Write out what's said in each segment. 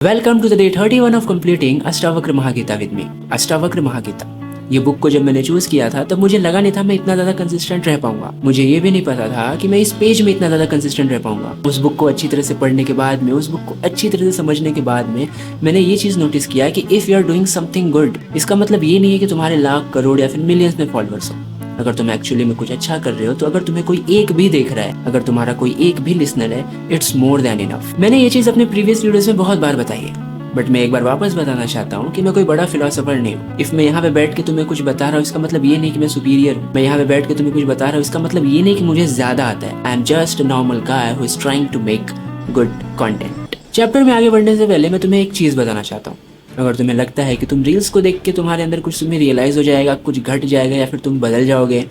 Welcome to the day 31 of completing Ashtavakra Mahagita with me. Ashtavakra Mahagita ये book को जब मैंने चूज किया था तब मुझे लगा नहीं था मैं इतना ज्यादा कंसिस्टेंट रह पाऊंगा। मुझे ये भी नहीं पता था कि मैं इस पेज में इतना ज्यादा कंसिस्टेंट रह पाऊंगा। उस बुक को अच्छी तरह से पढ़ने के बाद में, उस बुक को अच्छी तरह से समझने के बाद में मैंने ये चीज नोटिस किया कि if you are doing something good, इसका मतलब ये नहीं है कि तुम्हारे लाख करोड़ या फिर मिलियंस में फॉलोअर्स हो। अगर तुम एक्चुअली में कुछ अच्छा कर रहे हो तो अगर तुम्हें कोई एक भी देख रहा है, अगर तुम्हारा कोई एक भी लिसनर है, इट्स मोर देन इनफ। मैंने ये चीज अपने प्रीवियस वीडियोस में बहुत बार बताई है, बट मैं एक बार वापस बताना चाहता हूँ कि मैं कोई बड़ा फिलोसोफर नहीं हूँ। इफ मैं यहाँ पे बैठ के तुम्हें कुछ बता रहा हूँ इसका मतलब ये नहीं कि मैं सुपीरियर हूँ। मैं यहाँ पे बैठ के तुम्हें कुछ बता रहा हूँ इसका मतलब ये नहीं कि मुझे ज्यादा आता है। I am just a normal guy who is trying to make good content. Chapter में आगे बढ़ने से पहले मैं तुम्हें एक चीज बताना चाहता हूँ। अगर तुम्हें लगता है कि तुम रील्स को देख के तुम्हारे अंदर कुछ तुम्हें रियलाइज हो जाएगा, कुछ घट जाएगा या फिर तुम बदल जाओगे,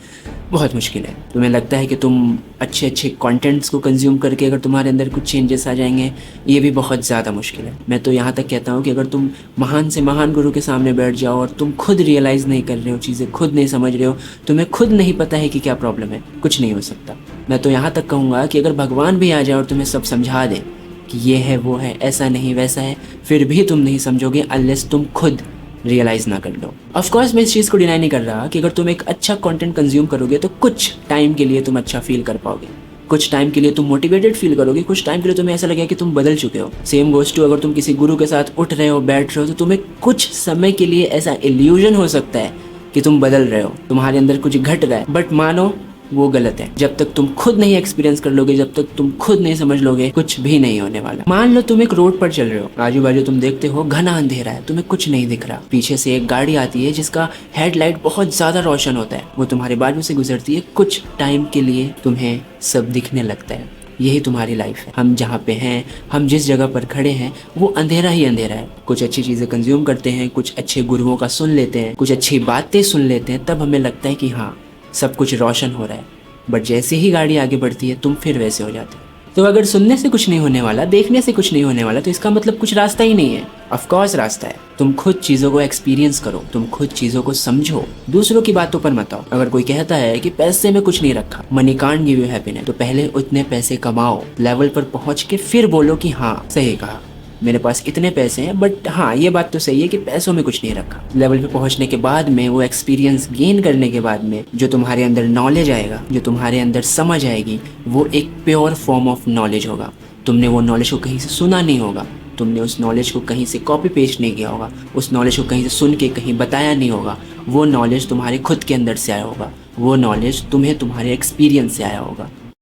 बहुत मुश्किल है। तुम्हें लगता है कि तुम अच्छे अच्छे कंटेंट्स को कंज्यूम करके अगर तुम्हारे अंदर कुछ चेंजेस आ जाएंगे, ये भी बहुत ज़्यादा मुश्किल है। मैं तो यहाँ तक कहता हूँ कि अगर तुम महान से महान गुरु के सामने बैठ जाओ और तुम खुद रियलाइज़ नहीं कर रहे हो, चीज़ें खुद नहीं समझ रहे हो, तुम्हें खुद नहीं पता है कि क्या प्रॉब्लम है, कुछ नहीं हो सकता। मैं तो यहाँ तक कहूँगा कि अगर भगवान भी आ जाए और तुम्हें सब समझा दे कि ये है वो है, ऐसा नहीं वैसा है, फिर भी तुम नहीं समझोगे अनलेस तुम खुद रियलाइज ना कर लो। ऑफ कोर्स मैं इस चीज़ को डिनाई नहीं कर रहा कि अगर तुम एक अच्छा कंटेंट कंज्यूम करोगे तो कुछ टाइम के लिए तुम अच्छा फील कर पाओगे, कुछ टाइम के लिए तुम मोटिवेटेड फील करोगे, कुछ टाइम के लिए तुम्हें ऐसा लगेगा कि तुम बदल चुके हो। सेम गोज़ टू अगर तुम किसी गुरु के साथ उठ रहे हो, बैठ रहे हो, तो तुम्हें कुछ समय के लिए ऐसा इल्यूजन हो सकता है कि तुम बदल रहे हो, तुम्हारे अंदर कुछ घट रहा है, बट मानो वो गलत है। जब तक तुम खुद नहीं एक्सपीरियंस कर लोगे, जब तक तुम खुद नहीं समझ लोगे, कुछ भी नहीं होने वाला। मान लो तुम एक रोड पर चल रहे हो, आजू बाजू तुम देखते हो घना अंधेरा है, तुम्हें कुछ नहीं दिख रहा। पीछे से एक गाड़ी आती है जिसका हेडलाइट बहुत ज्यादा रोशन होता है, वो तुम्हारे बाजू से गुजरती है, कुछ टाइम के लिए तुम्हें सब दिखने लगता है। यही तुम्हारी लाइफ है। हम जहाँ पे हैं, हम जिस जगह पर खड़े हैं, वो अंधेरा ही अंधेरा है। कुछ अच्छी चीजें कंज्यूम करते हैं, कुछ अच्छे गुरुओं का सुन लेते हैं, कुछ अच्छी बातें सुन लेते हैं, तब हमें लगता है कि हाँ सब कुछ रोशन हो रहा है। बट जैसे ही गाड़ी आगे बढ़ती है तुम फिर वैसे हो जाते हो। तो अगर सुनने से कुछ नहीं होने वाला, देखने से कुछ नहीं होने वाला, तो इसका मतलब कुछ रास्ता ही नहीं है। ऑफ कोर्स रास्ता है। तुम खुद चीजों को एक्सपीरियंस करो, तुम खुद चीजों को समझो, दूसरों की बातों पर मत आओ। अगर कोई कहता है कि पैसे में कुछ नहीं रखा, money can't give you happiness, तो पहले उतने पैसे कमाओ, लेवल पर पहुंच के फिर बोलो कि हाँ सही कहा, मेरे पास इतने पैसे हैं, बट हाँ ये बात तो सही है कि पैसों में कुछ नहीं रखा। लेवल पे पहुंचने के बाद में, वो एक्सपीरियंस गेन करने के बाद में, जो तुम्हारे अंदर नॉलेज आएगा, जो तुम्हारे अंदर समझ आएगी, वो एक प्योर फॉर्म ऑफ नॉलेज होगा। तुमने वो नॉलेज को कहीं से सुना नहीं होगा, तुमने उस नॉलेज को कहीं से कॉपी पेस्ट नहीं किया होगा, उस नॉलेज को कहीं से सुन के कहीं बताया नहीं होगा। वो नॉलेज तुम्हारे खुद के अंदर से आया होगा, वो नॉलेज तुम्हें तुम्हारे एक्सपीरियंस से आया होगा।